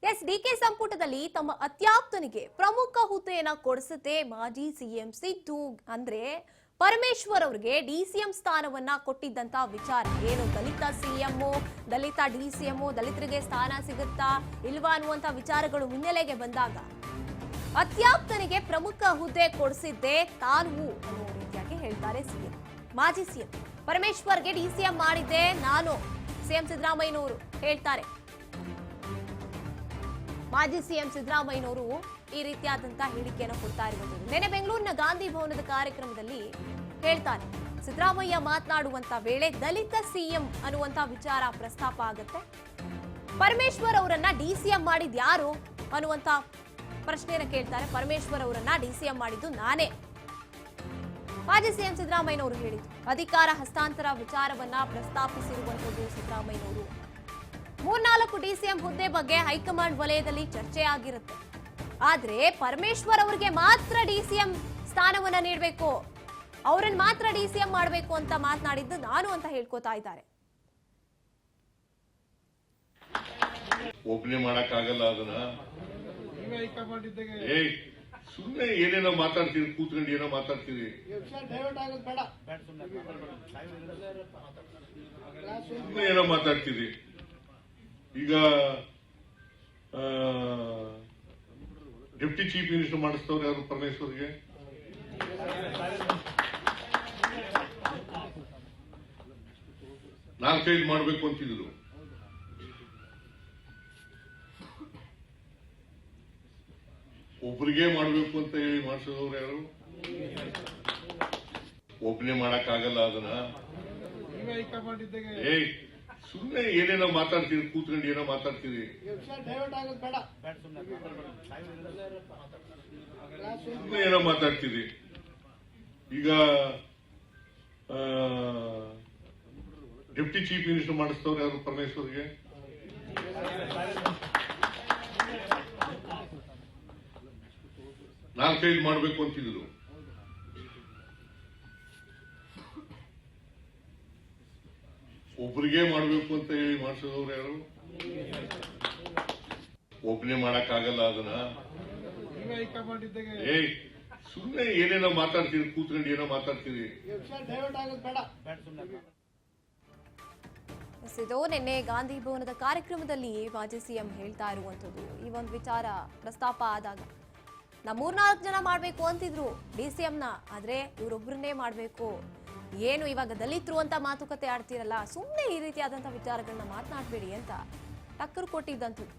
S DK ಸಂಪುಟದಲ್ಲಿ ತಮ್ಮ ಅತ್ಯಾಪ್ತನಿಗೆ ಪ್ರಮುಖ ಹುದ್ದೆಯನ್ನ ಕೊಡಿಸುತ್ತೆ ಮಾಜಿ ಸಿಎಂ ಸಿದ್ದು. ಅಂದ್ರೆ ಪರಮೇಶ್ವರ್ ಅವರಿಗೆ ಡಿಸಿಎಂ ಸ್ಥಾನವನ್ನ ಕೊಟ್ಟಿದ್ದಂತ ವಿಚಾರ ಏನು, ದಲಿತ ಸಿಎಂ, ದಲಿತ ಡಿಸಿಎಂ, ದಲಿತರಿಗೆ ಸ್ಥಾನ ಸಿಗುತ್ತಾ ಇಲ್ವಾ ಅನ್ನುವಂತ ವಿಚಾರಗಳು ಹಿನ್ನೆಲೆಗೆ ಬಂದಾಗ ಅತ್ಯಾಪ್ತನಿಗೆ ಪ್ರಮುಖ ಹುದ್ದೆ ಕೊಡಿಸಿದ್ದೆ ತಾನು ಅನ್ನುವ ರೀತಿಯಾಗಿ ಹೇಳ್ತಾರೆ ಸಿಎಂ. ಮಾಜಿ ಸಿಎಂ ಪರಮೇಶ್ವರ್ಗೆ ಡಿಸಿಎಂ ಮಾಡಿದ್ದೆ ನಾನು, ಸಿಎಂ ಸಿದ್ದರಾಮಯ್ಯನವರು ಹೇಳ್ತಾರೆ. ಮಾಜಿ ಸಿಎಂ ಸಿದ್ದರಾಮಯ್ಯನವರು ಈ ರೀತಿಯಾದಂತಹ ಹೇಳಿಕೆಯನ್ನು ಕೊಡ್ತಾ ಇರುವಂತದ್ದು ನಿನ್ನೆ ಬೆಂಗಳೂರಿನ ಗಾಂಧಿ ಭವನದ ಕಾರ್ಯಕ್ರಮದಲ್ಲಿ ಹೇಳ್ತಾರೆ. ಸಿದ್ದರಾಮಯ್ಯ ಮಾತನಾಡುವಂತ ವೇಳೆ ದಲಿತ ಸಿಎಂ ಅನ್ನುವಂತ ವಿಚಾರ ಪ್ರಸ್ತಾಪ ಆಗುತ್ತೆ. ಪರಮೇಶ್ವರ್ ಅವರನ್ನ ಡಿಸಿಎಂ ಮಾಡಿದ್ ಯಾರು ಅನ್ನುವಂತ ಪ್ರಶ್ನೆಯನ್ನು ಕೇಳ್ತಾರೆ. ಪರಮೇಶ್ವರ್ ಅವರನ್ನ ಡಿಸಿಎಂ ಮಾಡಿದ್ದು ನಾನೇ, ಮಾಜಿ ಸಿಎಂ ಸಿದ್ದರಾಮಯ್ಯನವರು ಹೇಳಿದ್ರು. ಅಧಿಕಾರ ಹಸ್ತಾಂತರ ವಿಚಾರವನ್ನ ಪ್ರಸ್ತಾಪಿಸಿರುವಂತದ್ದು ಸಿದ್ದರಾಮಯ್ಯನವರು. 3-4 ಡಿಸಿಎಂ ಹುದ್ದೆ ಬಗ್ಗೆ ಹೈಕಮಾಂಡ್ ವಲಯದಲ್ಲಿ ಚರ್ಚೆ ಆಗಿರುತ್ತೆ. ಆದ್ರೆ ಪರಮೇಶ್ವರ್ ಅವರಿಗೆ ಮಾತ್ರ ಡಿಸಿಎಂ ಸ್ಥಾನವನ್ನ ನೀಡಬೇಕು, ಅವರನ್ನ ಮಾತ್ರ ಡಿಸಿಎಂ ಮಾಡಬೇಕು ಅಂತ ಮಾತನಾಡಿದ್ದು ನಾನು ಅಂತ ಹೇಳ್ಕೊತಾ ಇದ್ದಾರೆ. ಒಬ್ಬನೇ ಮಾಡಕ್ಕಾಗಲ್ಲ ಅದನ್ನ. ಸುಮ್ಮನೆ ಏನೇನೋ ಮಾತಾಡ್ತೀರಿ, ಕೂತ್ಕೊಂಡು ಏನೋ ಮಾತಾಡ್ತೀರಿ, ಸುಮ್ಮನೆ ಏನೋ ಮಾತಾಡ್ತೀರಿ. ಈಗ ಡೆಪ್ಟಿ ಚೀಫ್ ಮಿನಿಸ್ಟರ್ ಮಾಡಿಸ್ತವ್ರು ಯಾರು ಪರಮೇಶ್ವರ್ಗೆ? ನಾಲ್ಕೈದು ಮಾಡಬೇಕು ಅಂತಿದ್ರು. ಒಬ್ರಿಗೆ ಮಾಡಬೇಕು ಅಂತ ಹೇಳಿ ಮಾಡಿಸಿದವ್ರು ಯಾರು? ಒಬ್ಬನೇ ಮಾಡಕ್ಕಾಗಲ್ಲ ಅದನ್ನ. ಸುಮ್ಮನೆ ಏನೇನೋ ಮಾತಾಡ್ತೀರಿ, ಕೂತ್ಕೊಂಡು ಏನೋ ಮಾತಾಡ್ತೀರಿ, ಸುಮ್ಮನೆ ಏನೋ ಮಾತಾಡ್ತೀರಿ. ಈಗ ಡೆಪ್ಟಿ ಚೀಫ್ ಮಿನಿಸ್ಟರ್ ಮಾಡಿಸ್ತವ್ರು ಯಾರು ಪರಮೇಶ್ವರ್ಗೆ? ನಾಲ್ಕೈದು ಮಾಡಬೇಕು ಅಂತಿದ್ರು. ಒಬ್ಬರಿಗೆ ಮಾಡಬೇಕು ಅಂತ ಹೇಳಿ ಮಾಡಿಸಿದವ್ರು ಯಾರು? ಒಬ್ಬನೇ ಮಾಡಕ್ಕಾಗಲ್ಲ ಅದನ್ನ. ಸುಮ್ಮನೆ ಏನೇನೋ ಮಾತಾಡ್ತೀರಿ, ಕೂತ್ಕೊಂಡು ಏನೋ ಮಾತಾಡ್ತೀರಿ. ಇದು ನಿನ್ನೆ ಗಾಂಧಿ ಭವನದ ಕಾರ್ಯಕ್ರಮದಲ್ಲಿ ಮಾಜಿ ಸಿಎಂ ಹೇಳ್ತಾ ಇರುವಂತದ್ದು. ಈ ಒಂದು ವಿಚಾರ ಪ್ರಸ್ತಾಪ ಆದಾಗ ನಾ 3-4 ಜನ ಮಾಡ್ಬೇಕು ಅಂತಿದ್ರು ಡಿಸಿಎಂನ, ಆದ್ರೆ ಇವರೊಬ್ಬರನ್ನೇ ಮಾಡ್ಬೇಕು, ಏನು ಇವಾಗ ದಲಿತರು ಅಂತ ಮಾತುಕತೆ ಆಡ್ತಿರಲ್ಲ, ಸುಮ್ಮನೆ ಈ ರೀತಿಯಾದಂತಹ ವಿಚಾರಗಳನ್ನ ಮಾತನಾಡಬೇಡಿ ಅಂತ ಟಕ್ಕರ್ ಕೊಟ್ಟಿದ್ದಂಥದ್ದು.